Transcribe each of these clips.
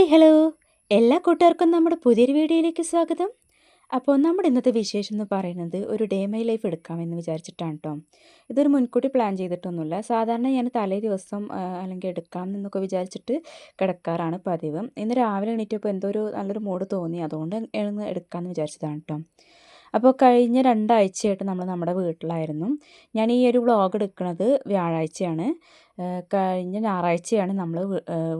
Hi hello എല്ലാ കൂട്ടുകാർക്കും നമ്മുടെ പുതിയൊരു വീഡിയോയിലേക്ക് സ്വാഗതം. അപ്പോൾ നമ്മുടെ ഇന്നത്തെ വിശേഷം എന്ന് പറയുന്നത് ഒരു ഡേ മൈ ലൈഫ് എടുക്കാമെന്ന് വിചാരിച്ചിട്ടാണ് കേട്ടോ. ഇതൊരു മുൻകൂട്ടി പ്ലാൻ ചെയ്തിട്ടൊന്നുമില്ല. സാധാരണ ഞാൻ തലേ ദിവസം അല്ലെങ്കിൽ എടുക്കാം എന്നൊക്കെ വിചാരിച്ചിട്ട് കിടക്കാറാണ് പതിവ്. ഇന്ന് രാവിലെ എണീറ്റപ്പോൾ എന്തോ ഒരു നല്ലൊരു മൂഡ് തോന്നി, അതുകൊണ്ട് എടുക്കാമെന്ന് വിചാരിച്ചതാണ് കേട്ടോ. അപ്പോൾ കഴിഞ്ഞ 2 ആഴ്ചയായിട്ട് നമ്മൾ നമ്മുടെ വീട്ടിലായിരുന്നു. ഞാൻ ഈ ഒരു വ്ളോഗ് എടുക്കുന്നത് വ്യാഴാഴ്ചയാണ്. കഴിഞ്ഞ ഞായറാഴ്ചയാണ് നമ്മൾ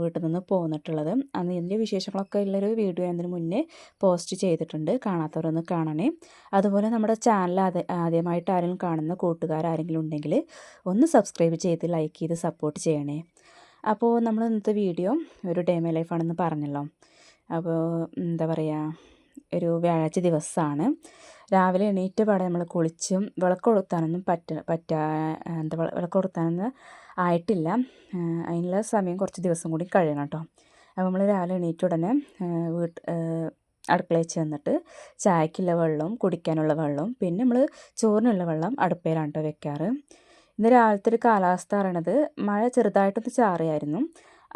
വീട്ടിൽ നിന്ന് പോന്നിട്ടുള്ളത്. അന്ന് ഇതിൻ്റെ വിശേഷങ്ങളൊക്കെ ഉള്ളൊരു വീഡിയോ ഞാൻ ഇതിന് മുന്നേ പോസ്റ്റ് ചെയ്തിട്ടുണ്ട്. കാണാത്തവരൊന്ന് കാണണേ. അതുപോലെ നമ്മുടെ ചാനൽ ആദ്യമായിട്ട് ആരെങ്കിലും കാണുന്ന കൂട്ടുകാരാരെങ്കിലും ഉണ്ടെങ്കിൽ ഒന്ന് സബ്സ്ക്രൈബ് ചെയ്ത് ലൈക്ക് ചെയ്ത് സപ്പോർട്ട് ചെയ്യണേ. അപ്പോൾ നമ്മൾ ഇന്നത്തെ വീഡിയോ ഒരു ഡേ മൈ ലൈഫാണെന്ന് പറഞ്ഞല്ലോ. അപ്പോൾ എന്താ പറയുക, ഒരു വ്യാഴാഴ്ച ദിവസമാണ്. രാവിലെ എണീറ്റ പാടെ നമ്മൾ കുളിച്ചും വിളക്ക് കൊളുത്താനൊന്നും വിളക്ക് കൊളുത്താനൊന്നും ആയിട്ടില്ല. അതിനുള്ള സമയം കുറച്ച് ദിവസം കൂടി കഴിയണം കേട്ടോ. അപ്പോൾ നമ്മൾ രാവിലെ എണീറ്റ ഉടനെ അടുക്കളയിൽ ചെന്നിട്ട് ചായക്കുള്ള വെള്ളവും കുടിക്കാനുള്ള വെള്ളവും പിന്നെ നമ്മൾ ചോറിനുള്ള വെള്ളം അടുപ്പയിലാണ് കേട്ടോ വെക്കാറ്. ഇന്ന് രാവിലത്തെ ഒരു കാലാവസ്ഥ പറയണത് മഴ ചെറുതായിട്ടൊന്ന് ചാറിയായിരുന്നു.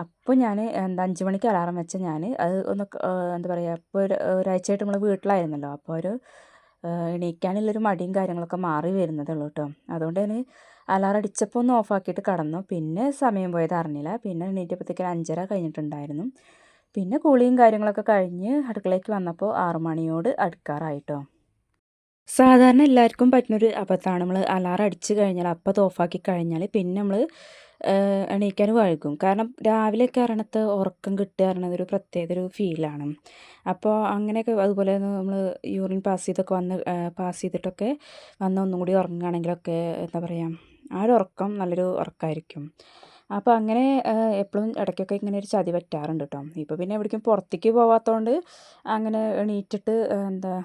അപ്പോൾ ഞാൻ 5 മണിക്ക് അലാറം വെച്ച ഞാൻ അത് ഒന്ന് എന്താ പറയുക, ഇപ്പോൾ ഒരാഴ്ചയായിട്ട് നമ്മൾ വീട്ടിലായിരുന്നല്ലോ. അപ്പോൾ എണീക്കാനുള്ളൊരു മടിയും കാര്യങ്ങളൊക്കെ മാറി വരുന്നതേ ഉള്ളൂ കേട്ടോ. അതുകൊണ്ട് ഞാൻ അലാറം അടിച്ചപ്പോൾ ഒന്ന് ഓഫാക്കിയിട്ട് കടന്നു. പിന്നെ സമയം പോയത് അറിഞ്ഞില്ല. പിന്നെ എണീറ്റപ്പോഴത്തേക്കും 5:30 കഴിഞ്ഞിട്ടുണ്ടായിരുന്നു. പിന്നെ കുളിയും കാര്യങ്ങളൊക്കെ കഴിഞ്ഞ് അടുക്കളയ്ക്ക് വന്നപ്പോൾ 6 മണിയോട് അടുക്കാറായിട്ടോ. സാധാരണ എല്ലാവർക്കും പറ്റുന്നൊരു അബദ്ധമാണ്, നമ്മൾ അലാറം അടിച്ച് കഴിഞ്ഞാൽ അപ്പോൾ അത് ഓഫാക്കി കഴിഞ്ഞാൽ പിന്നെ നമ്മൾ എണീക്കാൻ വൈകും. കാരണം രാവിലെ കാരണത്ത് ഉറക്കം കിട്ടുക പറയണത് ഒരു പ്രത്യേക ഒരു ഫീലാണ്. അപ്പോൾ അങ്ങനെയൊക്കെ അതുപോലെ നമ്മൾ യൂറിൻ പാസ് ചെയ്തിട്ടൊക്കെ വന്ന് ഒന്നും കൂടി ഉറങ്ങുകയാണെങ്കിലൊക്കെ എന്താ പറയുക, ആ ഒരു ഉറക്കം നല്ലൊരു ഉറക്കമായിരിക്കും. അപ്പോൾ അങ്ങനെ എപ്പോഴും ഇടയ്ക്കൊക്കെ ഇങ്ങനെ ഒരു ചതി പറ്റാറുണ്ട് കേട്ടോ. ഇപ്പോൾ പിന്നെ എവിടേക്കും പുറത്തേക്ക് പോവാത്തതുകൊണ്ട് അങ്ങനെ എണീറ്റിട്ട് എന്താ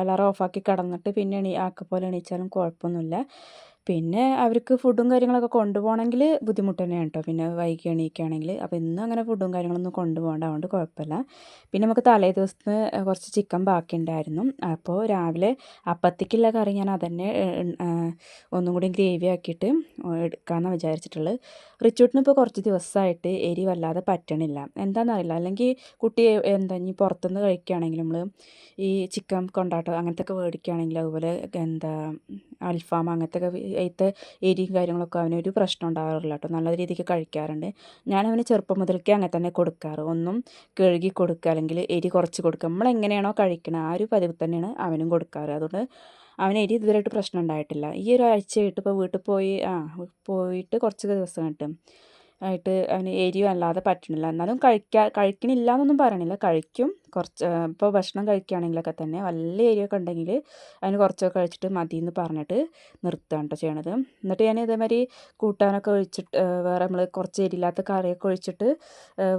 അലാറം ഓഫാക്കി കിടന്നിട്ട് പിന്നെ ആക്കപോലെ എണീച്ചാലും കുഴപ്പമൊന്നുമില്ല. പിന്നെ അവർക്ക് ഫുഡും കാര്യങ്ങളൊക്കെ കൊണ്ടുപോകണമെങ്കിൽ ബുദ്ധിമുട്ട് തന്നെയാണ് കേട്ടോ, പിന്നെ വൈകി എണീക്കുകയാണെങ്കിൽ. അപ്പോൾ ഇന്ന് അങ്ങനെ ഫുഡും കാര്യങ്ങളൊന്നും കൊണ്ടുപോകേണ്ട, അതുകൊണ്ട് കുഴപ്പമില്ല. പിന്നെ നമുക്ക് തലേ ദിവസത്തിന് കുറച്ച് ചിക്കൻ ബാക്കിയുണ്ടായിരുന്നു. അപ്പോൾ രാവിലെ അപ്പത്തേക്കുള്ള കറി ഞാൻ അതന്നെ ഒന്നും കൂടി ഗ്രേവി ആക്കിയിട്ട് എടുക്കാമെന്നാണ് വിചാരിച്ചിട്ടുള്ളത്. റിച്ചൂട്ടിന് ഇപ്പോൾ കുറച്ച് ദിവസമായിട്ട് എരി വല്ലാതെ പറ്റണില്ല, എന്താണെന്നറിയില്ല. അല്ലെങ്കിൽ കുട്ടി ഇനി പുറത്തുനിന്ന് കഴിക്കുകയാണെങ്കിൽ നമ്മൾ ഈ ചിക്കൻ കൊണ്ടാട്ടം അങ്ങനത്തെയൊക്കെ മേടിക്കുകയാണെങ്കിൽ, അതുപോലെ അൽഫാം അങ്ങനത്തെയൊക്കെ അതിലത്തെ എരിയും കാര്യങ്ങളൊക്കെ അവനൊരു പ്രശ്നം ഉണ്ടാകാറില്ല കേട്ടോ, നല്ല രീതിക്ക് കഴിക്കാറുണ്ട്. ഞാനവന് ചെറുപ്പം മുതൽക്കേ അങ്ങനെ തന്നെ കൊടുക്കാറ്. ഒന്നും കഴുകി കൊടുക്കുക അല്ലെങ്കിൽ എരി കുറച്ച് കൊടുക്കുക, നമ്മളെങ്ങനെയാണോ കഴിക്കുന്നത് ആ ഒരു പതിവ് തന്നെയാണ് അവനും കൊടുക്കാറ്. അതുകൊണ്ട് അവന് എരി ഇതുവരെയായിട്ട് പ്രശ്നം ഉണ്ടായിട്ടില്ല. ഈ ഒരാഴ്ചയായിട്ട് ഇപ്പോൾ വീട്ടിൽ പോയിട്ട് കുറച്ച് ദിവസം ആയിട്ട് അവന് എരിവ് അല്ലാതെ പറ്റണില്ല. എന്നാലും കഴിക്കണില്ല എന്നൊന്നും പറയണില്ല, കഴിക്കും കുറച്ച്. ഇപ്പോൾ ഭക്ഷണം കഴിക്കുകയാണെങ്കിലൊക്കെ തന്നെ വലിയ എരിവൊക്കെ ഉണ്ടെങ്കിൽ അതിന് കുറച്ചൊക്കെ കഴിച്ചിട്ട് മതി എന്ന് പറഞ്ഞിട്ട് നിർത്തുകയാണ് കേട്ടോ ചെയ്യണത്. എന്നിട്ട് ഞാൻ ഇതേമാതിരി കൂട്ടാനൊക്കെ ഒഴിച്ചിട്ട് വേറെ നമ്മൾ കുറച്ച് എരിയില്ലാത്ത കറിയൊക്കെ ഒഴിച്ചിട്ട്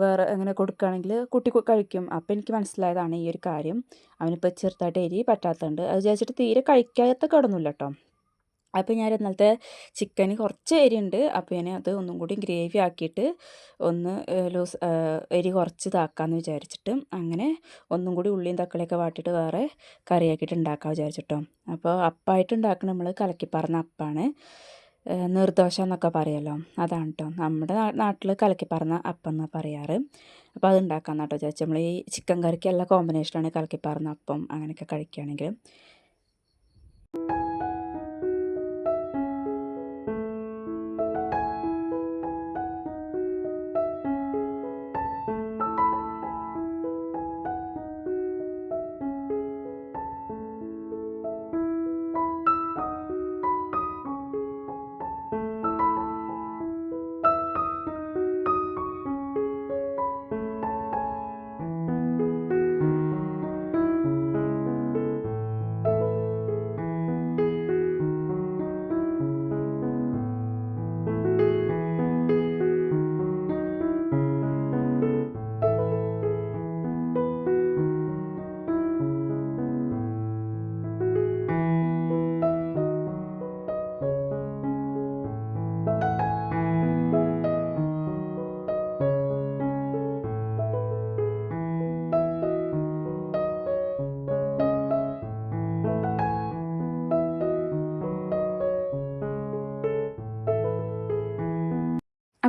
വേറെ അങ്ങനെ കൊടുക്കുകയാണെങ്കിൽ കുട്ടി കഴിക്കും. അപ്പോൾ എനിക്ക് മനസ്സിലായതാണ് ഈ ഒരു കാര്യം, അവനിപ്പോൾ ചെറുതായിട്ട് എരി പറ്റാത്തതുണ്ട്. അത് വിചാരിച്ചിട്ട് തീരെ കഴിക്കാത്ത കിടന്നില്ല കേട്ടോ. അപ്പോൾ ഞാൻ ഇന്നലത്തെ ചിക്കന് കുറച്ച് എരിയുണ്ട്, അപ്പോൾ ഞാൻ അത് ഒന്നും കൂടി ഗ്രേവി ആക്കിയിട്ട് ഒന്ന് എരി കുറച്ച് ഇതാക്കാമെന്ന് വിചാരിച്ചിട്ട് അങ്ങനെ ഒന്നും കൂടി ഉള്ളിയും തക്കാളിയൊക്കെ വാട്ടിയിട്ട് വേറെ കറിയാക്കിയിട്ട് ഉണ്ടാക്കാൻ വിചാരിച്ചിട്ടോ. അപ്പോൾ അപ്പമായിട്ട് ഉണ്ടാക്കുന്ന നമ്മൾ കലക്കിപ്പറന്ന അപ്പമാണ്, നീർദോശ എന്നൊക്കെ പറയുമല്ലോ, അതാണ് കേട്ടോ. നമ്മുടെ നാട്ടിൽ കലക്കിപ്പറന്ന അപ്പം എന്നാണ് പറയാറ്. അപ്പോൾ അത് ഉണ്ടാക്കാമെന്ന് കേട്ടോ വിചാരിച്ചു. നമ്മൾ ഈ ചിക്കൻ കറിക്ക് എല്ലാ കോമ്പിനേഷനാണ് കലക്കിപ്പറന്ന അപ്പം അങ്ങനെയൊക്കെ കഴിക്കുകയാണെങ്കിൽ.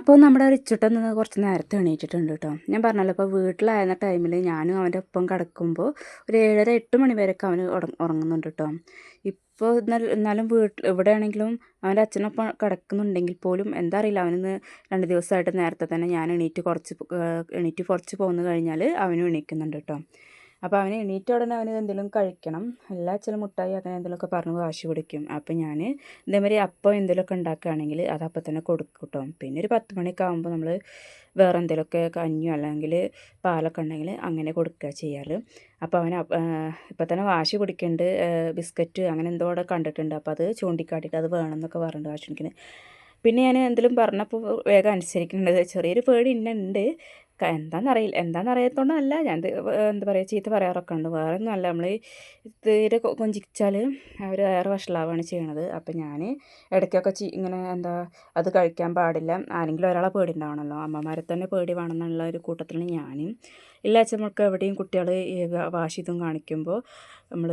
അപ്പോൾ നമ്മുടെ റിച്ചുട്ടൻ നിന്ന് കുറച്ച് നേരത്തെ എണീറ്റിട്ടുണ്ട് കേട്ടോ. ഞാൻ പറഞ്ഞല്ലോ ഇപ്പോൾ വീട്ടിലായിരുന്ന ടൈമിൽ ഞാനും അവൻ്റെ ഒപ്പം കിടക്കുമ്പോൾ ഒരു 7:30-8 മണി വരെയൊക്കെ അവന് ഉറങ്ങുന്നുണ്ട് കേട്ടോ. ഇപ്പോൾ എന്നാലും ഇവിടെ ആണെങ്കിലും അവൻ്റെ അച്ഛനൊപ്പം കിടക്കുന്നുണ്ടെങ്കിൽ പോലും എന്താ അറിയില്ല, അവനിന്ന് 2 ദിവസമായിട്ട് നേരത്തെ തന്നെ ഞാൻ എണീറ്റ് കുറച്ച് പോന്നു കഴിഞ്ഞാൽ അവനും എണീക്കുന്നുണ്ട് കേട്ടോ. അപ്പോൾ അവന് എണീറ്റ ഉടനെ അവന് എന്തെങ്കിലും കഴിക്കണം. എല്ലാ അച്ഛനും മുട്ടായി അങ്ങനെ എന്തെങ്കിലുമൊക്കെ പറഞ്ഞ് വാശി പിടിക്കും. അപ്പോൾ ഞാൻ ഇതേമാതിരി അപ്പം എന്തെങ്കിലുമൊക്കെ ഉണ്ടാക്കുകയാണെങ്കിൽ അത് അപ്പം തന്നെ കൊടുക്കും കേട്ടോ. പിന്നെ ഒരു 10 മണിയൊക്കെ ആകുമ്പോൾ നമ്മൾ വേറെ എന്തെങ്കിലുമൊക്കെ കഞ്ഞിയോ അല്ലെങ്കിൽ പാലൊക്കെ ഉണ്ടെങ്കിൽ അങ്ങനെ കൊടുക്കുക ചെയ്യാറ്. അപ്പോൾ അവന് ഇപ്പം തന്നെ വാശി പിടിക്കുന്നുണ്ട്. ബിസ്ക്കറ്റ് അങ്ങനെ എന്തോ അവിടെ കണ്ടിട്ടുണ്ട്. അപ്പോൾ അത് ചൂണ്ടിക്കാട്ടിയിട്ട് അത് വേണമെന്നൊക്കെ പറഞ്ഞിട്ട് വാശി പിടിക്കുന്നത്. പിന്നെ ഞാൻ എന്തെങ്കിലും പറഞ്ഞപ്പോൾ വേഗം അനുസരിക്കുന്നുണ്ട്. ചെറിയൊരു പേടി ഇന്നുണ്ട്. എന്താണെന്നറിയാത്തതുകൊണ്ടല്ല, ഞാൻ എന്താ പറയുക ചീത്ത പറയാറൊക്കെ ഉണ്ട്. വേറെ ഒന്നുമല്ല, നമ്മൾ തീരെ കൊഞ്ചിച്ചാൽ അവർ വേറെ വഷളാവുകയാണ് ചെയ്യണത്. അപ്പം ഞാൻ ഇടയ്ക്കൊക്കെ ഇങ്ങനെ അത് കഴിക്കാൻ പാടില്ല, ആരെങ്കിലും ഒരാളെ പേടി ഉണ്ടാവണമല്ലോ, അമ്മമാരെ തന്നെ പേടി വേണമെന്നുള്ള ഒരു കൂട്ടത്തിലാണ് ഞാൻ. എല്ലാ അച്ഛന്മാർക്ക് എവിടെയും കുട്ടികൾ വാശി ഇതും കാണിക്കുമ്പോൾ നമ്മൾ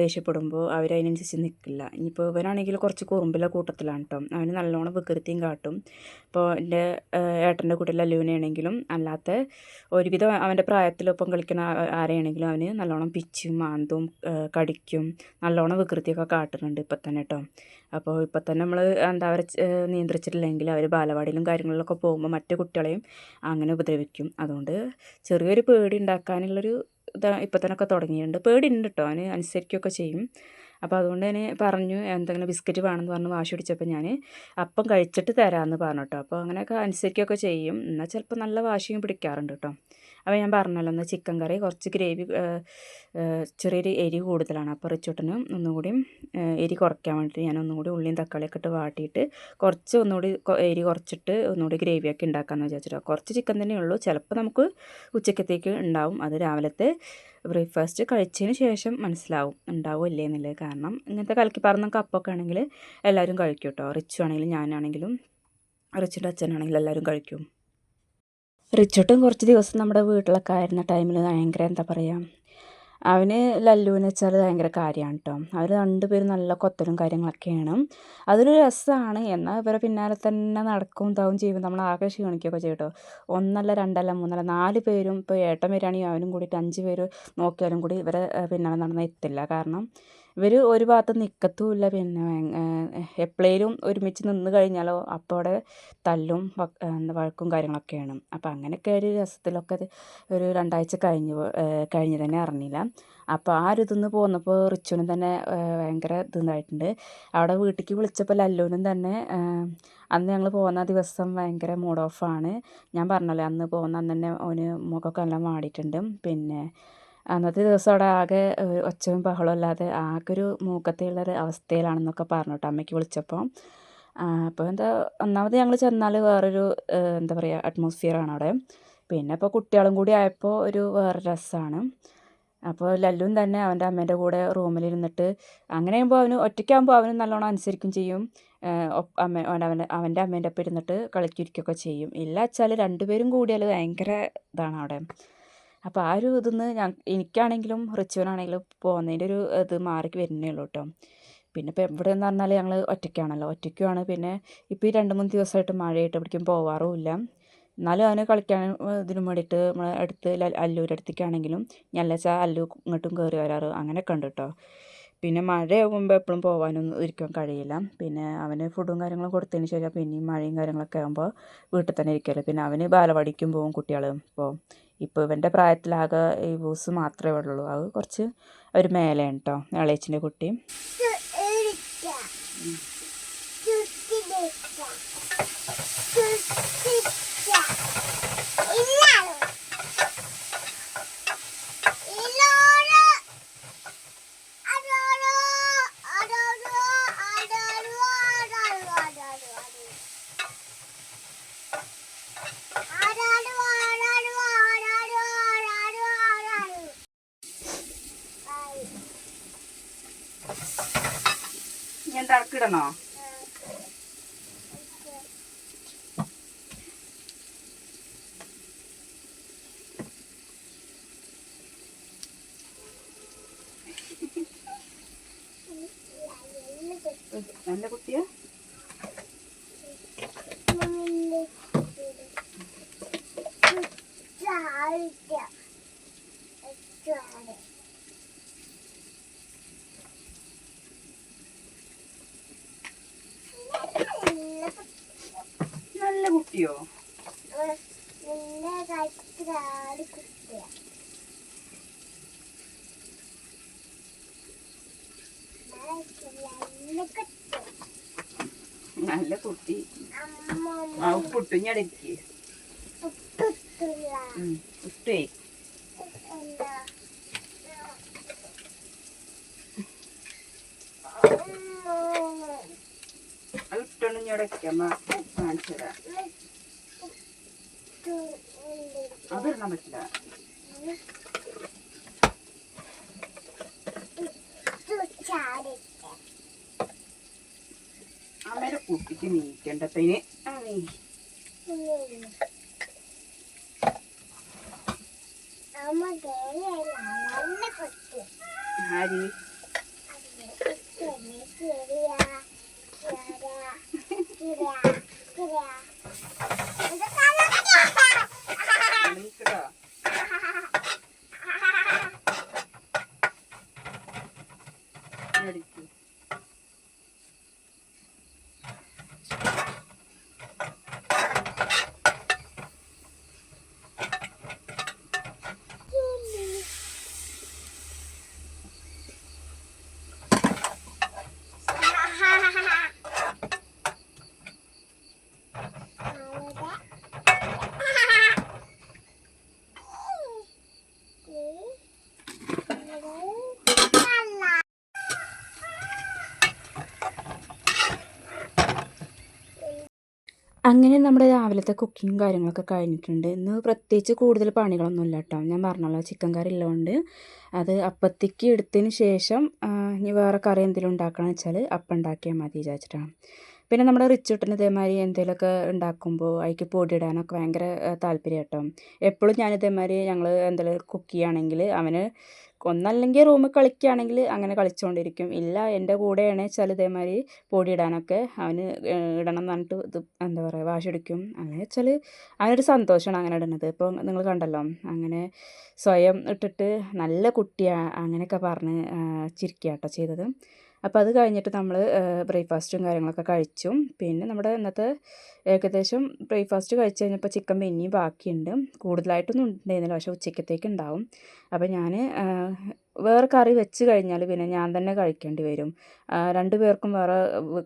ദേഷ്യപ്പെടുമ്പോൾ അവരതിനനുസരിച്ച് നിൽക്കില്ല. ഇനിയിപ്പോൾ ഇവനാണെങ്കിൽ കുറച്ച് കുറുമ്പിലെ കൂട്ടത്തിലാണ് കേട്ടോ. അവന് നല്ലോണം വികൃതിയും കാട്ടും. ഇപ്പോൾ എൻ്റെ ഏട്ടൻ്റെ കൂടെ ലല്ലുവിനാണെങ്കിലും അല്ലാത്ത ഒരുവിധം അവൻ്റെ പ്രായത്തിലൊപ്പം കളിക്കുന്ന ആരെയാണെങ്കിലും അവന് നല്ലോണം പിച്ചും മാന്തും കടിക്കും, നല്ലോണം വികൃതിയൊക്കെ കാട്ടുന്നുണ്ട് ഇപ്പം തന്നെ കേട്ടോ. അപ്പോൾ ഇപ്പം തന്നെ നമ്മൾ അവരെ നിയന്ത്രിച്ചിട്ടില്ലെങ്കിൽ അവർ ബാലവാടിയിലും കാര്യങ്ങളിലൊക്കെ പോകുമ്പോൾ മറ്റു കുട്ടികളെയും അങ്ങനെ ഉപദ്രവിക്കും. അതുകൊണ്ട് ചെറിയൊരു പേടി ഉണ്ടാക്കാനുള്ളൊരു ഇപ്പം തന്നെയൊക്കെ തുടങ്ങിയിട്ടുണ്ട്. പേടിയുണ്ട് കേട്ടോ, അവന് അനുസരിക്കുകയൊക്കെ ചെയ്യും. അപ്പോൾ അതുകൊണ്ട് ഞാൻ പറഞ്ഞു എന്തെങ്കിലും ബിസ്ക്കറ്റ് വേണമെന്ന് പറഞ്ഞ് വാശി പിടിച്ചപ്പോൾ ഞാൻ അപ്പം കഴിച്ചിട്ട് തരാമെന്ന് പറഞ്ഞു കേട്ടോ. അപ്പോൾ അങ്ങനെയൊക്കെ അനുസരിക്കുകയൊക്കെ ചെയ്യും. എന്നാൽ ചിലപ്പോൾ നല്ല വാശിയും പിടിക്കാറുണ്ട് കേട്ടോ. അപ്പോൾ ഞാൻ പറഞ്ഞല്ലോ, ഒന്ന് ചിക്കൻ കറി കുറച്ച് ഗ്രേവി ചെറിയൊരു എരി കൂടുതലാണ്. അപ്പോൾ റിച്ചൂട്ടന് ഒന്നുകൂടിയും എരി കുറയ്ക്കാൻ വേണ്ടിയിട്ട് ഞാൻ ഒന്നുകൂടി ഉള്ളിയും തക്കാളിയൊക്കെ ഇട്ട് വാട്ടിയിട്ട് കുറച്ച് ഒന്നുകൂടി എരി കുറച്ചിട്ട് ഒന്നുകൂടി ഗ്രേവിയൊക്കെ ഉണ്ടാക്കാമെന്ന് വിചാരിച്ചിട്ടോ. കുറച്ച് ചിക്കൻ തന്നെ ഉള്ളൂ, ചിലപ്പോൾ നമുക്ക് ഉച്ചക്കത്തേക്ക് ഉണ്ടാവും. അത് രാവിലത്തെ ബ്രേക്ക്ഫാസ്റ്റ് കഴിച്ചതിന് ശേഷം മനസ്സിലാവും ഉണ്ടാവും ഇല്ലേ എന്നുള്ളത്. കാരണം ഇങ്ങനത്തെ കലക്കി പറഞ്ഞ കപ്പൊക്കെ ആണെങ്കിൽ എല്ലാവരും കഴിക്കും കേട്ടോ. റിച്ചു ആണെങ്കിലും ഞാനാണെങ്കിലും റിച്ചിൻ്റെ അച്ഛനാണെങ്കിലും എല്ലാവരും കഴിക്കും. റിച്ചോട്ടും കുറച്ച് ദിവസം നമ്മുടെ വീട്ടിലൊക്കെ ആയിരുന്ന ടൈമിൽ ഭയങ്കര എന്താ പറയുക, അവന് ലല്ലുവിന് വെച്ചാൽ ഭയങ്കര കാര്യമാണ് കേട്ടോ. അവർ രണ്ടുപേരും നല്ല കൊത്തലും കാര്യങ്ങളൊക്കെയാണ്. അതൊരു രസമാണ്. എന്നാൽ ഇവരെ പിന്നാലെ തന്നെ നടക്കും ഇതാവും ചെയ്യുമ്പോൾ നമ്മൾ ആകെ ക്ഷീണിക്കുകയൊക്കെ ചെയ്യും കേട്ടോ. 1 അല്ല 2 അല്ല 3 അല്ല 4 പേരും, ഇപ്പോൾ ഏട്ടൻ വരികയാണെങ്കിൽ അവനും കൂടിയിട്ട് 5 പേര് നോക്കിയാലും കൂടി ഇവരെ പിന്നാലെ നടന്നാൽ എത്തില്ല. കാരണം ഇവർ ഒരു ഭാഗത്ത് നിൽക്കത്തുമില്ല. പിന്നെ എപ്പോഴേലും ഒരുമിച്ച് നിന്ന് കഴിഞ്ഞാലോ അപ്പോൾ അവിടെ തല്ലും വഴക്കും കാര്യങ്ങളൊക്കെയാണ്. അപ്പോൾ അങ്ങനെയൊക്കെ ഒരു രസത്തിലൊക്കെ ഒരു 2 ആഴ്ച കഴിഞ്ഞ് തന്നെ അറിഞ്ഞില്ല. അപ്പോൾ ആ ഒരു ഇതിന്ന് പോന്നപ്പോൾ റിച്ചുവിനും തന്നെ ഭയങ്കര ഇതുണ്ടായിട്ടുണ്ട്. അവിടെ വീട്ടിലേക്ക് വിളിച്ചപ്പോൾ ലല്ലുവിനും തന്നെ അന്ന് ഞങ്ങൾ പോകുന്ന ദിവസം ഭയങ്കര മൂഡ് ഓഫാണ്. ഞാൻ പറഞ്ഞല്ലോ, അന്ന് പോകുന്ന അന്ന് തന്നെ അവന് മുഖമൊക്കെ എല്ലാം വാടിയിട്ടുണ്ട്. പിന്നെ അന്നത്തെ ദിവസം അവിടെ ആകെ ഒച്ചയും ബഹളവും അല്ലാതെ ആകെ ഒരു മൂക്കത്തിലുള്ളൊരു അവസ്ഥയിലാണെന്നൊക്കെ പറഞ്ഞു കേട്ടോ അമ്മയ്ക്ക് വിളിച്ചപ്പോൾ. അപ്പോൾ ഒന്നാമത് ഞങ്ങൾ ചെന്നാൽ വേറൊരു എന്താ പറയുക അറ്റ്മോസ്ഫിയറാണ് അവിടെ. പിന്നെ ഇപ്പോൾ കുട്ടികളും കൂടി ആയപ്പോൾ ഒരു വേറെ രസമാണ്. അപ്പോൾ ലല്ലുവും തന്നെ അവൻ്റെ അമ്മേൻ്റെ കൂടെ റൂമിലിരുന്നിട്ട് അങ്ങനെ ആകുമ്പോൾ അവന് ഒറ്റയ്ക്കാകുമ്പോൾ അവന് നല്ലോണം അനുസരിക്കും ചെയ്യും. അവൻ്റെ അമ്മേൻ്റെ ഒപ്പം ഇരുന്നിട്ട് കളിച്ചിരിക്കുകയൊക്കെ ചെയ്യും. ഇല്ല വെച്ചാൽ 2 പേരും കൂടിയാൽ ഭയങ്കര ഇതാണ് അവിടെ. അപ്പോൾ ആ ഒരു ഇതിന്ന് എനിക്കാണെങ്കിലും റിച്ചുവിനാണെങ്കിലും പോകുന്നതിൻ്റെ ഒരു ഇത് മാറി വരുന്നേ ഉള്ളൂ കേട്ടോ. പിന്നെ ഇപ്പോൾ എവിടെയെന്ന് പറഞ്ഞാൽ ഞങ്ങൾ ഒറ്റയ്ക്കുമാണ്. പിന്നെ ഇപ്പോൾ ഈ 2-3 ദിവസമായിട്ട് മഴയായിട്ട് എവിടേക്കും പോവാറുമില്ല. എന്നാലും അവന് കളിക്കാൻ ഇതിനും വേണ്ടിയിട്ട് നമ്മളെ അടുത്ത് അല്ലൂരുടെ അടുത്തേക്കാണെങ്കിലും ഞാൻ വെച്ചാൽ അല്ലു ഇങ്ങോട്ടും കയറി വരാറ് അങ്ങനെയൊക്കെ ഉണ്ട് കേട്ടോ. പിന്നെ മഴയാകുമ്പോൾ എപ്പോഴും പോകാനൊന്നും ഇരിക്കാൻ കഴിയില്ല. പിന്നെ അവന് ഫുഡും കാര്യങ്ങളും കൊടുത്തതിന് ശേഷം പിന്നെയും മഴയും കാര്യങ്ങളൊക്കെ ആകുമ്പോൾ വീട്ടിൽ തന്നെ ഇരിക്കുമല്ലോ. പിന്നെ അവന് ബാലവാടിക്കും പോകും കുട്ടികൾ. ഇപ്പോൾ ഇവൻ്റെ പ്രായത്തിലാകെ ഈ ബൂസ് മാത്രമേ ഉള്ളൂ. അത് കുറച്ച് ഒരു മേലെയാണ് കേട്ടോ, ഇളയച്ചിൻ്റെ കുട്ടി. ഞാൻ തളക്കിടണോ? നല്ല കുട്ടിയാ. കുത്തിയോ? നല്ല കുട്ടി. ഉപ്പിട്ടു ഞടക്കി ഇട്ടേ. അത് ഇട്ടൊന്നും ഞടക്കാം കാണിച്ചതാ. അതിടാൻ പറ്റില്ല. അമ്മേടെ കുട്ടിക്ക് നീക്കണ്ടപ്പന് ആര് നീക്കടാ. അടിച്ചു അങ്ങനെ നമ്മുടെ രാവിലത്തെ കുക്കിങ്ങും കാര്യങ്ങളൊക്കെ കഴിഞ്ഞിട്ടുണ്ട്. ഇന്ന് പ്രത്യേകിച്ച് കൂടുതൽ പണികളൊന്നുമില്ല കേട്ടോ. ഞാൻ പറഞ്ഞല്ലോ ചിക്കൻ കറി ഉള്ളതുകൊണ്ട് അത് അപ്പത്തേക്ക് എടുത്തതിന് ശേഷം ഇനി വേറെ കറി എന്തെങ്കിലും ഉണ്ടാക്കുകയെന്ന് വെച്ചാൽ അപ്പം ഉണ്ടാക്കിയാൽ മതി വിചാരിച്ചിട്ടാണ്. പിന്നെ നമ്മുടെ റിച്ചുട്ടന് ഇതേമാതിരി എന്തെങ്കിലുമൊക്കെ ഉണ്ടാക്കുമ്പോൾ അതിലേക്ക് പൊടിയിടാനൊക്കെ ഭയങ്കര താല്പര്യം കേട്ടോ. എപ്പോഴും ഞാൻ ഇതേമാതിരി ഞങ്ങൾ എന്തെങ്കിലും കുക്ക് ചെയ്യുകയാണെങ്കിൽ അവന് ഒന്നല്ലെങ്കിൽ റൂമിൽ കളിക്കുകയാണെങ്കിൽ അങ്ങനെ കളിച്ചുകൊണ്ടിരിക്കും. ഇല്ല എൻ്റെ കൂടെയാണ് വെച്ചാൽ ഇതേമാതിരി പൊടിയിടാനൊക്കെ അവന് ഇടണം എന്ന് പറഞ്ഞിട്ട് ഇത് എന്താ പറയുക വാശി പിടിക്കും. അങ്ങനെ വെച്ചാൽ അവനൊരു സന്തോഷമാണ് അങ്ങനെ ഇടുന്നത്. ഇപ്പോൾ നിങ്ങൾ കണ്ടല്ലോ അങ്ങനെ സ്വയം ഇട്ടിട്ട് നല്ല കുട്ടിയാണ് അങ്ങനെയൊക്കെ പറഞ്ഞ് ചിരിക്കുക കേട്ടോ ചെയ്തത്. അപ്പോൾ അത് കഴിഞ്ഞിട്ട് നമ്മൾ ബ്രേക്ക്ഫാസ്റ്റും കാര്യങ്ങളൊക്കെ കഴിച്ചു. പിന്നെ നമ്മുടെ ഇന്നത്തെ ഏകദേശം ബ്രേക്ക്ഫാസ്റ്റ് കഴിച്ച് കഴിഞ്ഞപ്പോൾ ചിക്കൻ പിന്നെയും ബാക്കിയുണ്ട്. കൂടുതലായിട്ടൊന്നും ഉണ്ടായിരുന്നില്ല, പക്ഷേ ഉച്ചക്കത്തേക്ക് ഉണ്ടാവും. അപ്പോൾ ഞാൻ വേറെ കറി വെച്ച് കഴിഞ്ഞാൽ പിന്നെ ഞാൻ തന്നെ കഴിക്കേണ്ടി വരും. 2 പേർക്കും വേറെ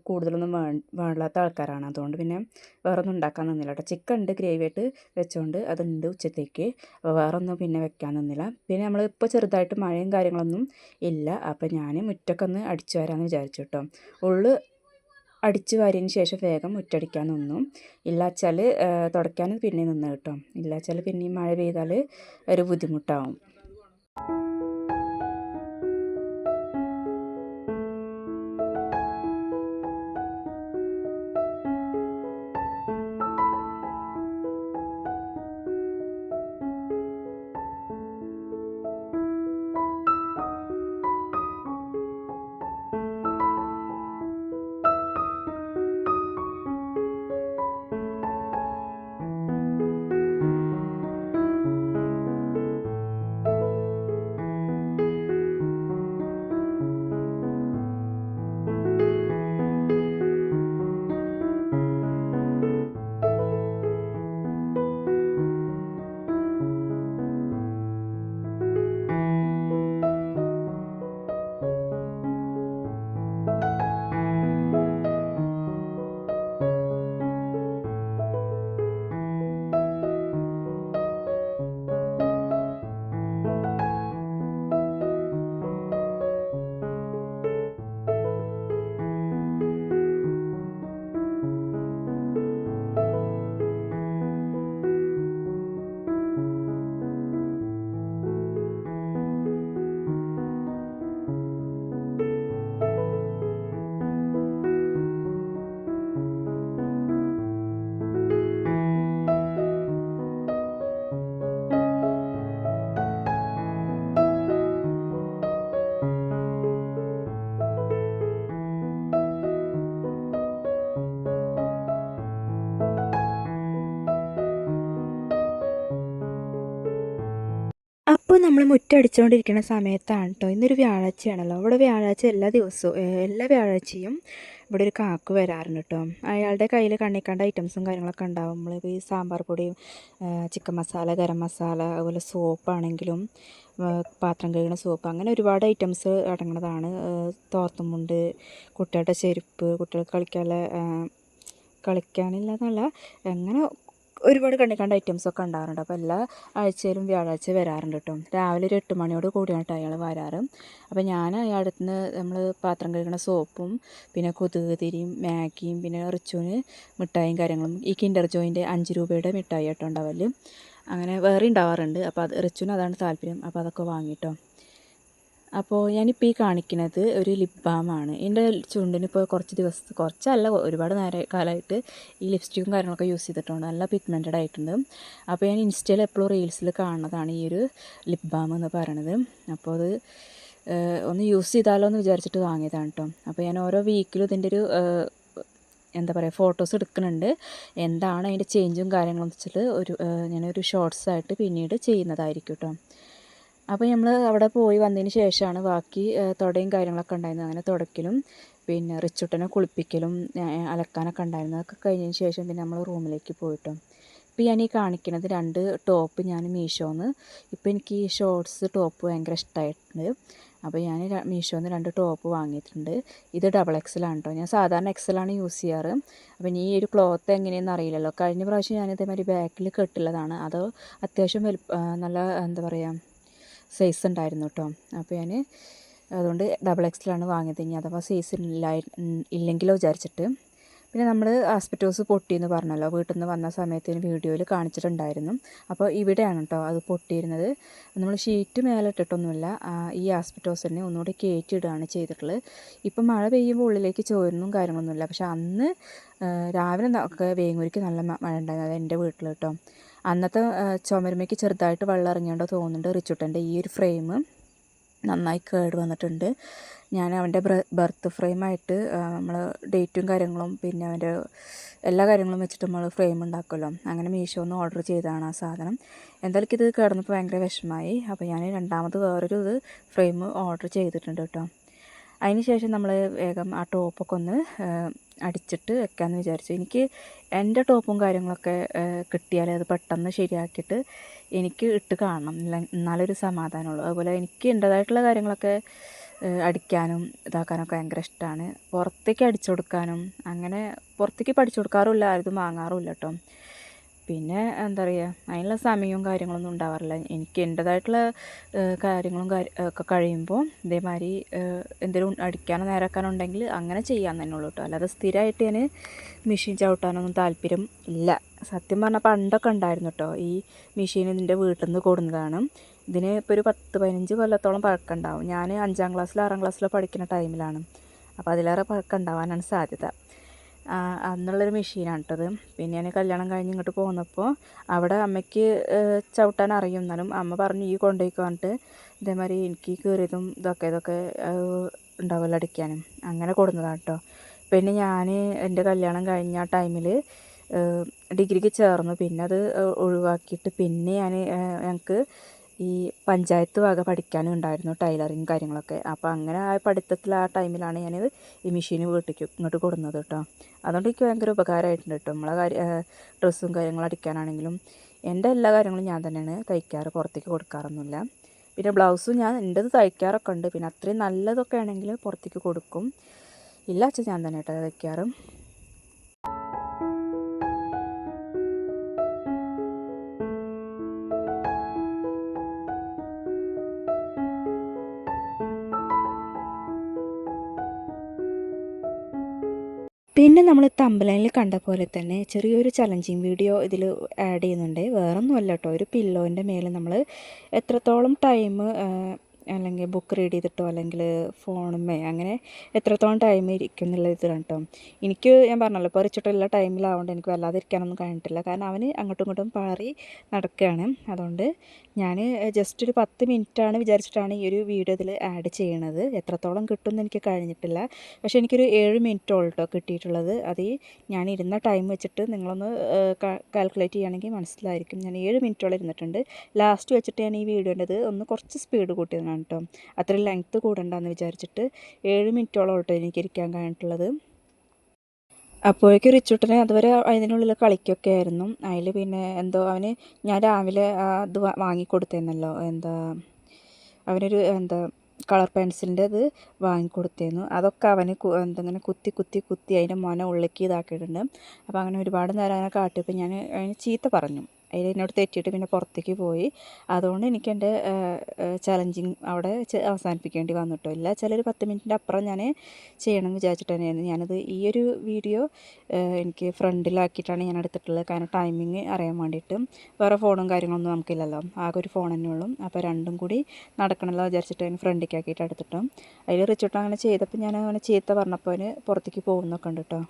കൂടുതലൊന്നും വേണ്ടാത്ത ആൾക്കാരാണ്. അതുകൊണ്ട് പിന്നെ വേറെ ഒന്നും ഉണ്ടാക്കാൻ നിന്നില്ല കേട്ടോ. ചിക്കൻ ഉണ്ട് ഗ്രേവി ആയിട്ട് വെച്ചുകൊണ്ട് അതുണ്ട് ഉച്ചത്തേക്ക്. അപ്പോൾ വേറെ ഒന്നും പിന്നെ വെക്കാൻ നിന്നില്ല. പിന്നെ നമ്മളിപ്പോൾ ചെറുതായിട്ട് മഴയും കാര്യങ്ങളൊന്നും ഇല്ല. അപ്പോൾ ഞാൻ മുറ്റമൊക്കെ ഒന്ന് അടിച്ചു വരാമെന്ന് വിചാരിച്ചു കേട്ടോ. ഉള്ളു അടിച്ചു വാരിയതിന് ശേഷം വേഗം മുറ്റടിക്കാൻ നിന്നു. ഇല്ലാച്ചാൽ തുടയ്ക്കാൻ പിന്നെ നിന്ന് കേട്ടോ. ഇല്ലാച്ചാൽ പിന്നെയും മഴ പെയ്താൽ ഒരു ബുദ്ധിമുട്ടാവും. അപ്പോൾ നമ്മൾ മുറ്റടിച്ചുകൊണ്ടിരിക്കുന്ന സമയത്താണ് കേട്ടോ. ഇന്നൊരു വ്യാഴാഴ്ചയാണല്ലോ. അവിടെ വ്യാഴാഴ്ച എല്ലാ വ്യാഴാഴ്ചയും ഇവിടെ ഒരു കാക്കു വരാറുണ്ട് കേട്ടോ. അയാളുടെ കയ്യിൽ കണ്ണിക്കണ്ട ഐറ്റംസും കാര്യങ്ങളൊക്കെ ഉണ്ടാവും. നമ്മളിപ്പോൾ ഈ സാമ്പാർ പൊടിയും ചിക്കൻ മസാല, ഗരം മസാല, അതുപോലെ സോപ്പാണെങ്കിലും പാത്രം കഴുകുന്ന സോപ്പ്, അങ്ങനെ ഒരുപാട് ഐറ്റംസ് അടങ്ങുന്നതാണ്. തോർത്തുമുണ്ട്, കുട്ടികളുടെ ചെരുപ്പ്, കുട്ടികൾക്ക് കളിക്കാനില്ലെന്നല്ല, അങ്ങനെ ഒരുപാട് കണ്ണിക്കണ്ട ഐറ്റംസൊക്കെ ഉണ്ടാകാറുണ്ട്. അപ്പോൾ എല്ലാ ആഴ്ചയിലും വ്യാഴാഴ്ച വരാറുണ്ട് കേട്ടോ. രാവിലെ ഒരു 8 മണിയോട് കൂടിയാണ് കേട്ടോ അയാൾ വരാറ്. അപ്പോൾ ഞാൻ അയാളുടെ അടുത്ത് നിന്ന് നമ്മൾ പാത്രം കഴുകുന്ന സോപ്പും പിന്നെ കൊതുക് തിരിയും മാഗിയും പിന്നെ റിച്ചുവിന് മിഠായിയും കാര്യങ്ങളും, ഈ കിൻഡർ ജോയിൻ്റെ 5 രൂപയുടെ മിഠായി കേട്ടോ ഉണ്ടാവല്. അങ്ങനെ വേറെ ഉണ്ടാവാറുണ്ട്. അപ്പോൾ അത് റിച്ചുവിന് അതാണ് താല്പര്യം. അപ്പോൾ അതൊക്കെ വാങ്ങിട്ടോ. അപ്പോൾ ഞാനിപ്പോൾ ഈ കാണിക്കുന്നത് ഒരു ലിപ് ബാമാണ്. എൻ്റെ ചുണ്ടിനിപ്പോൾ കുറച്ചല്ല, ഒരുപാട് കാലമായിട്ട് ഈ ലിപ്സ്റ്റിക്കും കാര്യങ്ങളൊക്കെ യൂസ് ചെയ്തിട്ടുണ്ട്. നല്ല പിഗ്മെൻറ്റഡ് ആയിട്ടുണ്ട്. അപ്പോൾ ഞാൻ ഇൻസ്റ്റയിൽ എപ്പോഴും റീൽസിൽ കാണുന്നതാണ് ഈ ഒരു ലിപ് ബാം എന്ന് പറയണത്. അപ്പോൾ അത് ഒന്ന് യൂസ് ചെയ്താലോ എന്ന് വിചാരിച്ചിട്ട് വാങ്ങിയതാണ് കേട്ടോ. അപ്പോൾ ഞാൻ ഓരോ വീക്കിലും ഇതിൻ്റെ ഒരു എന്താ പറയുക ഫോട്ടോസ് എടുക്കുന്നുണ്ട്. എന്താണ് അതിൻ്റെ ചേഞ്ചും കാര്യങ്ങളും വെച്ചിട്ട് ഞാനൊരു ഷോർട്സായിട്ട് പിന്നീട് ചെയ്യുന്നതായിരിക്കും കേട്ടോ. അപ്പോൾ നമ്മൾ അവിടെ പോയി വന്നതിന് ശേഷമാണ് ബാക്കി തുടയും കാര്യങ്ങളൊക്കെ ഉണ്ടായിരുന്നത്. അങ്ങനെ തുടയ്ക്കലും പിന്നെ റിച്ചുട്ടനെ കുളിപ്പിക്കലും അലക്കാനൊക്കെ ഉണ്ടായിരുന്നു. അതൊക്കെ കഴിഞ്ഞതിന് ശേഷം പിന്നെ നമ്മൾ റൂമിലേക്ക് പോയിട്ടോ. ഇപ്പോൾ ഞാൻ ഈ കാണിക്കുന്നത് 2 ടോപ്പ് ഞാൻ മീഷോന്ന്, ഇപ്പോൾ എനിക്ക് ഈ ഷോർട്സ് ടോപ്പ് ഭയങ്കര ഇഷ്ടമായിട്ടുണ്ട്. അപ്പോൾ ഞാൻ മീഷോന്ന് 2 ടോപ്പ് വാങ്ങിയിട്ടുണ്ട്. ഇത് XXL ആണ് കേട്ടോ. ഞാൻ സാധാരണ XL യൂസ് ചെയ്യാറ്. അപ്പോൾ ഈ ഒരു ക്ലോത്ത് എങ്ങനെയെന്ന് അറിയില്ലല്ലോ. കഴിഞ്ഞ പ്രാവശ്യം ഞാൻ ഇതേമാതിരി ബാക്കിൽ കെട്ടുള്ളതാണ്. അത് അത്യാവശ്യം നല്ല എന്താ പറയുക സൈസ് ഉണ്ടായിരുന്നു കേട്ടോ. അപ്പോൾ ഞാൻ അതുകൊണ്ട് XXL വാങ്ങിയത്. ഇനി അഥവാ സൈസ് ഇല്ലെങ്കിലോ വിചാരിച്ചിട്ട്. പിന്നെ നമ്മൾ ആസ്പെറ്റോസ് പൊട്ടിയെന്ന് പറഞ്ഞല്ലോ, വീട്ടിൽ നിന്ന് വന്ന സമയത്ത് വീഡിയോയിൽ കാണിച്ചിട്ടുണ്ടായിരുന്നു. അപ്പോൾ ഇവിടെയാണ് കേട്ടോ അത് പൊട്ടിയിരുന്നത്. നമ്മൾ ഷീറ്റ് മേലെ ഇട്ടിട്ടൊന്നുമില്ല, ഈ ആസ്പെറ്റോസ് തന്നെ ഒന്നുകൂടി കയറ്റിയിടുകയാണ് ചെയ്തിട്ടുള്ളത്. ഇപ്പം മഴ പെയ്യുമ്പോൾ ഉള്ളിലേക്ക് ചോരുന്നും കാര്യങ്ങളൊന്നുമില്ല. പക്ഷെ അന്ന് രാവിലെ ഒക്കെ വേങ്ങൂരിക്ക് നല്ല മഴ ഉണ്ടായിരുന്നു. അത് എൻ്റെ വീട്ടിൽ കേട്ടോ. അന്നത്തെ ചുമരുമയ്ക്ക് ചെറുതായിട്ട് വെള്ളം ഇറങ്ങിയോണ്ടോ തോന്നുന്നുണ്ട് റിച്ചുട്ടൻ്റെ ഈ ഒരു ഫ്രെയിം നന്നായി കേട് വന്നിട്ടുണ്ട്. ഞാൻ അവൻ്റെ ബർത്ത് ഫ്രെയിമായിട്ട് നമ്മൾ ഡേറ്റും കാര്യങ്ങളും പിന്നെ അവൻ്റെ എല്ലാ കാര്യങ്ങളും വെച്ചിട്ട് നമ്മൾ ഫ്രെയിം ഉണ്ടാക്കുമല്ലോ, അങ്ങനെ മീഷോന്ന് ഓർഡർ ചെയ്തതാണ് ആ സാധനം. എന്തായാലും ഇത് കിടന്നപ്പോൾ ഭയങ്കര വിഷമമായി. അപ്പോൾ ഞാൻ രണ്ടാമത് വേറൊരു ഫ്രെയിം ഓർഡർ ചെയ്തിട്ടുണ്ട് കേട്ടോ. അതിന് ശേഷം നമ്മൾ വേഗം ആ ടോപ്പൊക്കെ ഒന്ന് അടിച്ചിട്ട് വെക്കാമെന്ന് വിചാരിച്ചു. എനിക്ക് എൻ്റെ ടോപ്പും കാര്യങ്ങളൊക്കെ കിട്ടിയാൽ അത് പെട്ടെന്ന് ശരിയാക്കിയിട്ട് എനിക്ക് ഇട്ട് കാണണം, എന്നാലൊരു സമാധാനമുള്ളൂ. അതുപോലെ എനിക്ക് എൻ്റേതായിട്ടുള്ള കാര്യങ്ങളൊക്കെ അടിക്കാനും ഇതാക്കാനൊക്കെ ഭയങ്കര ഇഷ്ടമാണ്. പുറത്തേക്ക് അടിച്ചു കൊടുക്കാനും അങ്ങനെ പുറത്തേക്ക് പഠിച്ചു കൊടുക്കാറുമില്ല, ആരും വാങ്ങാറുമില്ല കേട്ടോ. പിന്നെ എന്താ പറയുക, അതിനുള്ള സമയവും കാര്യങ്ങളൊന്നും ഉണ്ടാവാറില്ല. എനിക്ക് എൻ്റേതായിട്ടുള്ള കാര്യങ്ങളും ഒക്കെ കഴിയുമ്പോൾ ഇതേമാതിരി എന്തെങ്കിലും അടിക്കാനോ നേരാക്കാനോ ഉണ്ടെങ്കിൽ അങ്ങനെ ചെയ്യാൻ തന്നെ ഉള്ളൂ കേട്ടോ. അല്ലാതെ സ്ഥിരമായിട്ട് ഞാൻ മെഷീൻ ചവിട്ടാനൊന്നും താല്പര്യം ഇല്ല. സത്യം പറഞ്ഞാൽ പണ്ടൊക്കെ ഉണ്ടായിരുന്നു കേട്ടോ. ഈ മെഷീൻ ഇതിൻ്റെ വീട്ടിൽ നിന്ന് കൊടുന്നതാണ്. ഇതിന് ഇപ്പോൾ ഒരു 10-15 കൊല്ലത്തോളം പഴക്കമുണ്ടാവും. ഞാൻ 5ാം ക്ലാസ്സിലോ 6ാം ക്ലാസ്സിലോ പഠിക്കുന്ന ടൈമിലാണ്. അപ്പോൾ അതിലേറെ പഴക്കം ഉണ്ടാവാനാണ് സാധ്യത. അന്നുള്ളൊരു മെഷീനാണ് കേട്ടത്. പിന്നെ ഞാൻ കല്യാണം കഴിഞ്ഞ് ഇങ്ങോട്ട് പോന്നപ്പോൾ അവിടെ അമ്മയ്ക്ക് ചവിട്ടാൻ അറിയും, എന്നാലും അമ്മ പറഞ്ഞു ഈ കൊണ്ടുപോയിക്കോ പറഞ്ഞിട്ട് ഇതേമാതിരി എനിക്ക് കയറിയതും ഇതൊക്കെ ഉണ്ടാവുമല്ലോ അടിക്കാനും, അങ്ങനെ കൊടുന്നതാണ് കേട്ടോ. പിന്നെ ഞാൻ എൻ്റെ കല്യാണം കഴിഞ്ഞ ആ ടൈമിൽ ഡിഗ്രിക്ക് ചേർന്നു. പിന്നെ അത് ഒഴിവാക്കിയിട്ട് പിന്നെ ഞങ്ങൾക്ക് ഈ പഞ്ചായത്ത് വക പഠിക്കാനും ഉണ്ടായിരുന്നു ടൈലറിങ് കാര്യങ്ങളൊക്കെ. അപ്പോൾ അങ്ങനെ ആ പഠിത്തത്തിൽ ആ ടൈമിലാണ് ഞാനിത് ഈ മെഷീൻ വീട്ടിലേക്ക് ഇങ്ങോട്ട് കൊടുക്കുന്നത് കേട്ടോ. അതുകൊണ്ട് എനിക്ക് ഭയങ്കര ഉപകാരമായിട്ടുണ്ട് കേട്ടോ. നമ്മളെ ഡ്രസ്സും കാര്യങ്ങളും അടിക്കാനാണെങ്കിലും എൻ്റെ എല്ലാ കാര്യങ്ങളും ഞാൻ തന്നെയാണ് തയ്ക്കാറ്, പുറത്തേക്ക് കൊടുക്കാറൊന്നുമില്ല. പിന്നെ ബ്ലൗസും ഞാൻ എൻ്റെത് തയ്ക്കാറൊക്കെ ഉണ്ട്. പിന്നെ അത്രയും നല്ലതൊക്കെ ആണെങ്കിൽ പുറത്തേക്ക് കൊടുക്കും. ഇല്ല അച്ഛൻ ഞാൻ തന്നെ കേട്ടോ തയ്ക്കാറ്. പിന്നെ നമ്മൾ തമ്പലൈനിൽ കണ്ട പോലെ തന്നെ ചെറിയൊരു ചലഞ്ചിങ് വീഡിയോ ഇതിൽ ആഡ് ചെയ്യുന്നുണ്ട്. വേറൊന്നുമല്ല കേട്ടോ, ഒരു പില്ലോൻ്റെ മേലെ നമ്മൾ എത്രത്തോളം ടൈം അല്ലെങ്കിൽ ബുക്ക് റീഡ് ചെയ്തിട്ടോ അല്ലെങ്കിൽ ഫോണുമേ അങ്ങനെ എത്രത്തോളം ടൈം ഇരിക്കും എന്നുള്ള ഇതിലാണ് കേട്ടോ. എനിക്ക് ഞാൻ പറഞ്ഞല്ലോ ഇപ്പോൾ റിച്ചിട്ടുള്ള ടൈമിലാവുകൊണ്ട് എനിക്ക് വല്ലാതെ ഇരിക്കാനൊന്നും കഴിഞ്ഞിട്ടില്ല. കാരണം അവന് അങ്ങോട്ടും ഇങ്ങോട്ടും പാറി നടക്കുകയാണ്. അതുകൊണ്ട് ഞാൻ ജസ്റ്റ് ഒരു 10 മിനിറ്റാണ് വിചാരിച്ചിട്ടാണ് ഈ ഒരു വീഡിയോ ഇതിൽ ആഡ് ചെയ്യണത്. എത്രത്തോളം കിട്ടുമെന്ന് എനിക്ക് കഴിഞ്ഞിട്ടില്ല. പക്ഷേ എനിക്കൊരു 7 മിനിറ്റോളം കേട്ടോ കിട്ടിയിട്ടുള്ളത്. അത് ഞാൻ ഇരുന്ന ടൈം വെച്ചിട്ട് നിങ്ങളൊന്ന് കാൽക്കുലേറ്റ് ചെയ്യുകയാണെങ്കിൽ മനസ്സിലായിരിക്കും. ഞാൻ 7 മിനിറ്റോളം ഇരുന്നിട്ടുണ്ട്. ലാസ്റ്റ് വെച്ചിട്ട് ഞാൻ ഈ വീഡിയോൻ്റെത് ഒന്ന് കുറച്ച് സ്പീഡ് കൂട്ടിയതാണ് കേട്ടോ. അത്രയും ലെങ്ത്ത് കൂടണ്ടെന്ന് വിചാരിച്ചിട്ട് 7 മിനിറ്റോളം കേട്ടോ എനിക്ക് ഇരിക്കാൻ കഴിഞ്ഞിട്ടുള്ളത്. അപ്പോഴേക്കും റിച്ചുട്ടന് അതുവരെ അതിനുള്ളിൽ കളിക്കൊക്കെ ആയിരുന്നു. അതിൽ പിന്നെ എന്തോ അവന് ഞാൻ രാവിലെ ഇത് വാങ്ങിക്കൊടുത്തേന്നല്ലോ, എന്താ അവനൊരു എന്താ കളർ പെൻസിലിൻ്റെ ഇത് വാങ്ങിക്കൊടുത്തേന്നു. അതൊക്കെ അവന് എന്തെങ്ങനെ കുത്തി കുത്തി കുത്തി അതിൻ്റെ മൊന ഉള്ളിലേക്ക് ഇതാക്കിയിട്ടുണ്ട്. അപ്പോൾ അങ്ങനെ ഒരുപാട് നേരം അങ്ങനെ കാട്ടിയപ്പോൾ ഞാൻ അതിന് ചീത്ത പറഞ്ഞു. അതിൽ എന്നോട് തെറ്റിയിട്ട് പിന്നെ പുറത്തേക്ക് പോയി. അതുകൊണ്ട് എനിക്ക് എൻ്റെ ചലഞ്ചിങ് അവിടെ അവസാനിപ്പിക്കേണ്ടി വന്നിട്ടോ. ഇല്ല ചിലൊരു 10 മിനിറ്റിൻ്റെ അപ്പുറം ഞാൻ ചെയ്യണം എന്ന് വിചാരിച്ചിട്ട് തന്നെയായിരുന്നു ഞാനത്. ഈ ഒരു വീഡിയോ എനിക്ക് ഫ്രണ്ടിലാക്കിയിട്ടാണ് ഞാൻ എടുത്തിട്ടുള്ളത്. കാരണം ടൈമിങ് അറിയാൻ വേണ്ടിയിട്ട്. വേറെ ഫോണും കാര്യങ്ങളൊന്നും നമുക്കില്ലല്ലോ, ആകെ ഒരു ഫോൺ തന്നെ ഉള്ളൂ. അപ്പോൾ രണ്ടും കൂടി നടക്കണമല്ലോ വിചാരിച്ചിട്ട് അതിന് ഫ്രണ്ടിലേക്ക് ആക്കിയിട്ട് എടുത്തിട്ടും അതിൽ റിച്ചിട്ട് അങ്ങനെ ചെയ്തപ്പോൾ ഞാൻ അങ്ങനെ ചീത്ത പറഞ്ഞപ്പോൾ അവന് പുറത്തേക്ക് പോകുന്നൊക്കെ ഉണ്ട് കേട്ടോ.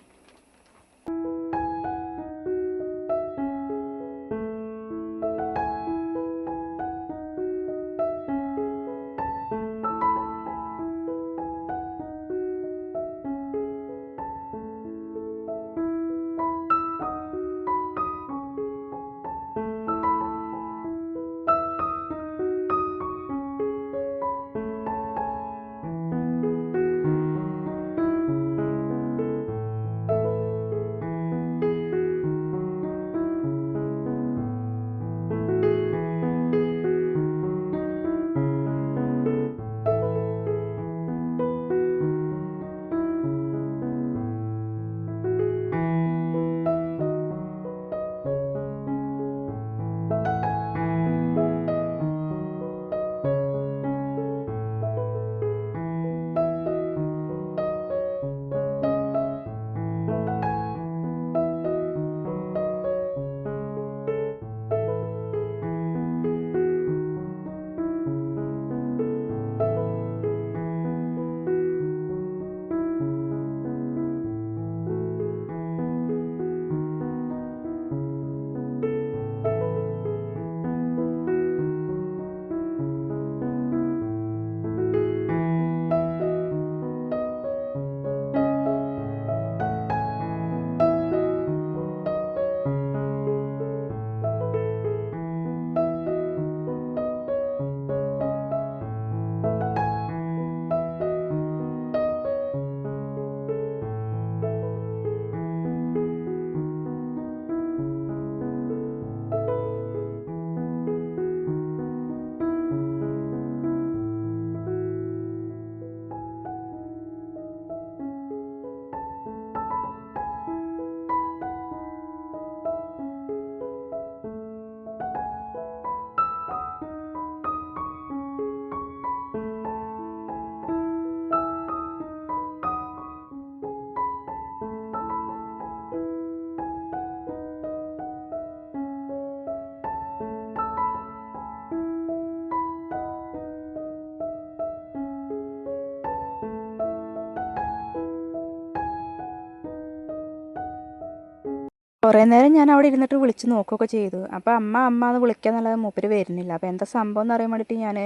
കുറേ നേരം ഞാൻ അവിടെ ഇരുന്നിട്ട് വിളിച്ച് നോക്കുകയൊക്കെ ചെയ്തു. അപ്പോൾ അമ്മ അമ്മ എന്ന് വിളിക്കാന്നല്ലാതെ മൂപ്പര് വരുന്നില്ല. അപ്പോൾ എന്താ സംഭവം എന്ന് അറിയാൻ വേണ്ടിയിട്ട് ഞാൻ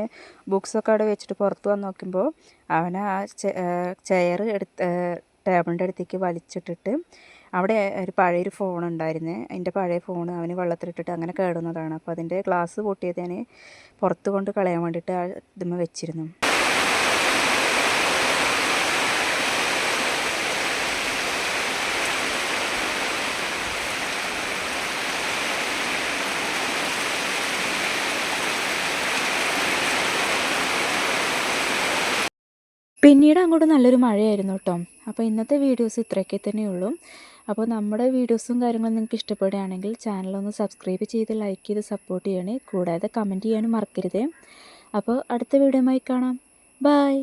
ബുക്സൊക്കെ അവിടെ വെച്ചിട്ട് പുറത്ത് വന്ന് നോക്കുമ്പോൾ അവൻ ആ ചെയർ ടേബിളിൻ്റെ അടുത്തേക്ക് വലിച്ചിട്ടിട്ട് അവിടെ ഒരു പഴയൊരു ഫോൺ ഉണ്ടായിരുന്നേ, അതിൻ്റെ പഴയ ഫോൺ അവന് വെള്ളത്തിലിട്ടിട്ട് അങ്ങനെ കേടുന്നതാണ്. അപ്പോൾ അതിൻ്റെ ഗ്ലാസ് പൊട്ടിയത് ഞാൻ പുറത്ത് കൊണ്ട് കളയാൻ വേണ്ടിയിട്ട് ഇതുമ്മ വെച്ചിരുന്നു. പിന്നീട് അങ്ങോട്ട് നല്ലൊരു മഴയായിരുന്നു കേട്ടോ. അപ്പോൾ ഇന്നത്തെ വീഡിയോസ് ഇത്രയൊക്കെ തന്നെയുള്ളൂ. അപ്പോൾ നമ്മുടെ വീഡിയോസും കാര്യങ്ങളും നിങ്ങൾക്ക് ഇഷ്ടപ്പെടുകയാണെങ്കിൽ ചാനലൊന്ന് സബ്സ്ക്രൈബ് ചെയ്ത് ലൈക്ക് ചെയ്ത് സപ്പോർട്ട് ചെയ്യണേ. കൂടാതെ കമൻറ്റ് ചെയ്യാനും മറക്കരുതേ. അപ്പോൾ അടുത്ത വീഡിയോയുമായി കാണാം. ബൈ.